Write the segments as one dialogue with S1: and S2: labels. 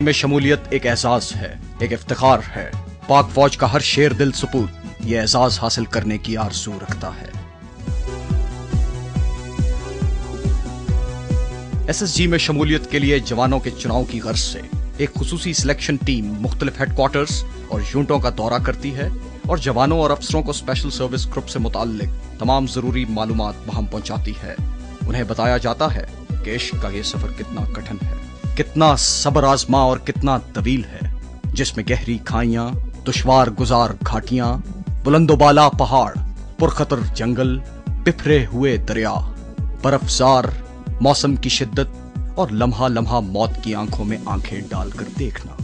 S1: میں شمولیت ایک اعزاز ہے، ایک افتخار ہے۔ پاک فوج کا ہر شیر دل سپوت یہ اعزاز حاصل کرنے کی آرزو رکھتا ہے۔ ایس ایس جی میں شمولیت کے لیے جوانوں کے چناؤ کی غرض سے ایک خصوصی سلیکشن ٹیم مختلف ہیڈ کوارٹرز اور یونٹوں کا دورہ کرتی ہے اور جوانوں اور افسروں کو اسپیشل سروس گروپ سے متعلق تمام ضروری معلومات وہاں پہنچاتی ہے۔ انہیں بتایا جاتا ہے کہ عشق کا یہ سفر کتنا کٹھن ہے، کتنا صبر آزما اور کتنا طویل ہے، جس میں گہری کھائیاں، دشوار گزار گھاٹیاں، بلند و بالا پہاڑ، پرخطر جنگل، بکھرے ہوئے دریا، برفزار موسم کی شدت اور لمحہ لمحہ موت کی آنکھوں میں آنکھیں ڈال کر دیکھنا،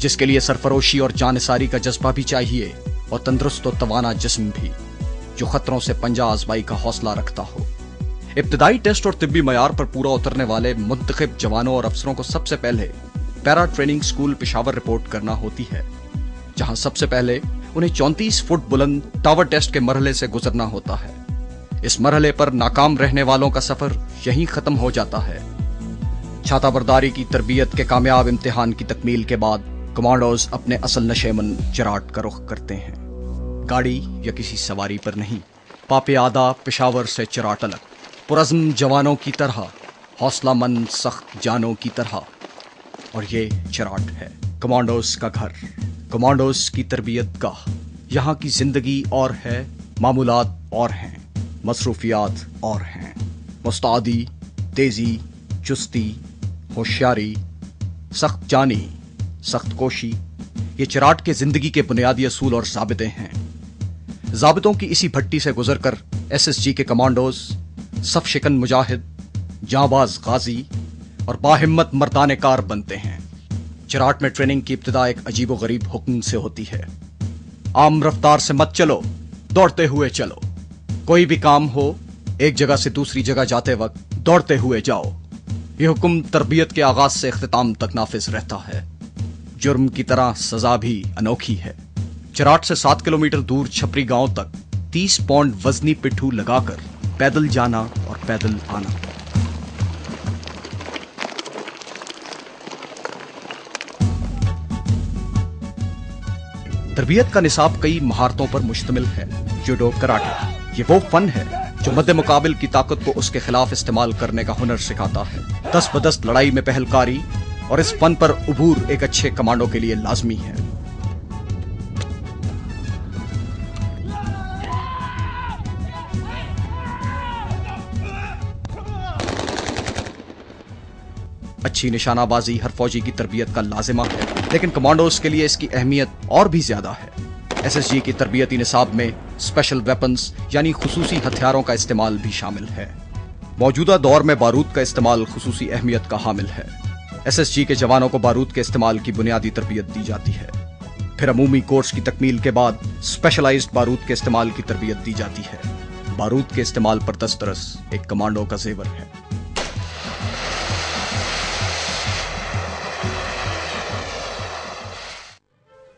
S1: جس کے لیے سرفروشی اور جانثاری کا جذبہ بھی چاہیے اور تندرست و توانا جسم بھی، جو خطروں سے پنجہ آزمائی کا حوصلہ رکھتا ہو۔ ابتدائی ٹیسٹ اور طبی معیار پر پورا اترنے والے منتخب جوانوں اور افسروں کو سب سے پہلے پیرا ٹریننگ اسکول پشاور رپورٹ کرنا ہوتی ہے، جہاں سب سے پہلے انہیں 34 فٹ بلند ٹاور ٹیسٹ کے مرحلے سے گزرنا ہوتا ہے۔ اس مرحلے پر ناکام رہنے والوں کا سفر یہیں ختم ہو جاتا ہے۔ چھاتا برداری کی تربیت کے کامیاب امتحان کی تکمیل کے بعد کمانڈوز اپنے اصل نشیمن چراٹ کا رخ کرتے ہیں، گاڑی یا کسی سواری پر نہیں، پاپیادہ پشاور سے چراٹ الگ، پرعزم جوانوں کی طرح، حوصلہ مند سخت جانوں کی طرح۔ اور یہ چراٹ ہے کمانڈوز کا گھر، کمانڈوز کی تربیت گاہ۔ یہاں کی زندگی اور ہے، معمولات اور ہیں، مصروفیات اور ہیں، مستعدی، تیزی، چستی، ہوشیاری، سخت جانی، سخت کوشی، یہ چراٹ کے زندگی کے بنیادی اصول اور ضابطے ہیں۔ ضابطوں کی اسی بھٹی سے گزر کر ایس ایس جی کے کمانڈوز صف شکن مجاہد، جانباز غازی اور باہمت مردان کار بنتے ہیں۔ چراٹ میں ٹریننگ کی ابتدا ایک عجیب و غریب حکم سے ہوتی ہے: عام رفتار سے مت چلو، دوڑتے ہوئے چلو۔ کوئی بھی کام ہو، ایک جگہ سے دوسری جگہ جاتے وقت دوڑتے ہوئے جاؤ۔ یہ حکم تربیت کے آغاز سے اختتام تک نافذ رہتا ہے۔ جرم کی طرح سزا بھی انوکھی ہے۔ چراٹ سے 7 کلومیٹر دور چھپری گاؤں تک 30 پاؤنڈ وزنی پٹھو لگا کر پیدل جانا اور پیدل آنا۔ تربیت کا نصاب کئی مہارتوں پر مشتمل ہے۔ جوڈو، کراٹے، یہ وہ فن ہے جو مد مقابل کی طاقت کو اس کے خلاف استعمال کرنے کا ہنر سکھاتا ہے۔ دست بدست لڑائی میں پہلکاری اور اس فن پر عبور ایک اچھے کمانڈو کے لیے لازمی ہے۔ اچھی نشانہ بازی ہر فوجی کی تربیت کا لازمہ ہے، لیکن کمانڈوز کے لیے اس کی اہمیت اور بھی زیادہ ہے۔ ایس ایس جی کی تربیتی نصاب میں اسپیشل ویپنز یعنی خصوصی ہتھیاروں کا استعمال بھی شامل ہے۔ موجودہ دور میں بارود کا استعمال خصوصی اہمیت کا حامل ہے۔ ایس ایس جی کے جوانوں کو بارود کے استعمال کی بنیادی تربیت دی جاتی ہے، پھر عمومی کورس کی تکمیل کے بعد اسپیشلائزڈ بارود کے استعمال کی تربیت دی جاتی ہے۔ بارود کے استعمال پر دسترس ایک کمانڈو کا زیور ہے۔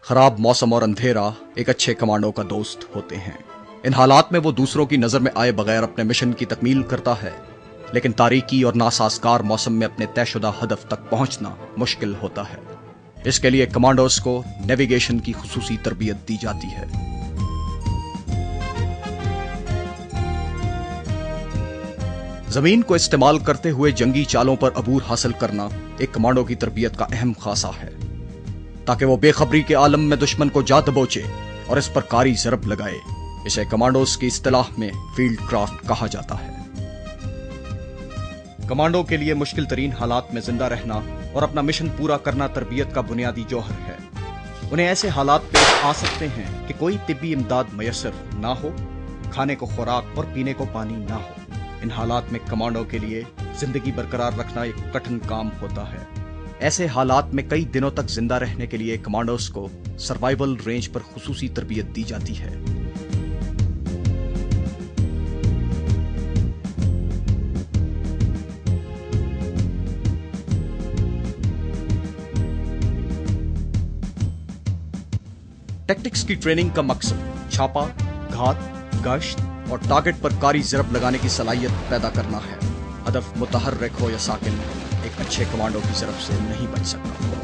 S1: خراب موسم اور اندھیرا ایک اچھے کمانڈو کا دوست ہوتے ہیں۔ ان حالات میں وہ دوسروں کی نظر میں آئے بغیر اپنے مشن کی تکمیل کرتا ہے، لیکن تاریکی اور ناسازگار موسم میں اپنے طے شدہ ہدف تک پہنچنا مشکل ہوتا ہے۔ اس کے لیے کمانڈوز کو نیویگیشن کی خصوصی تربیت دی جاتی ہے۔ زمین کو استعمال کرتے ہوئے جنگی چالوں پر عبور حاصل کرنا ایک کمانڈو کی تربیت کا اہم خاصہ ہے، تاکہ وہ بے خبری کے عالم میں دشمن کو جا دبوچے اور اس پر کاری ضرب لگائے۔ اسے کمانڈوز کی اصطلاح میں فیلڈ کرافٹ کہا جاتا ہے۔ کمانڈو کے لیے مشکل ترین حالات میں زندہ رہنا اور اپنا مشن پورا کرنا تربیت کا بنیادی جوہر ہے۔ انہیں ایسے حالات پیش آ سکتے ہیں کہ کوئی طبی امداد میسر نہ ہو، کھانے کو خوراک اور پینے کو پانی نہ ہو۔ ان حالات میں کمانڈو کے لیے زندگی برقرار رکھنا ایک کٹھن کام ہوتا ہے۔ ایسے حالات میں کئی دنوں تک زندہ رہنے کے لیے کمانڈوز کو سروائیول رینج پر خصوصی تربیت دی جاتی ہے۔ ٹیکٹکس کی ٹریننگ کا مقصد چھاپا، گھات، گشت اور ٹارگٹ پر کاری ضرب لگانے کی صلاحیت پیدا کرنا ہے۔ ہدف متحرک ہو یا ساکن، ایک اچھے کمانڈو کی ضرب سے نہیں بچ سکتا۔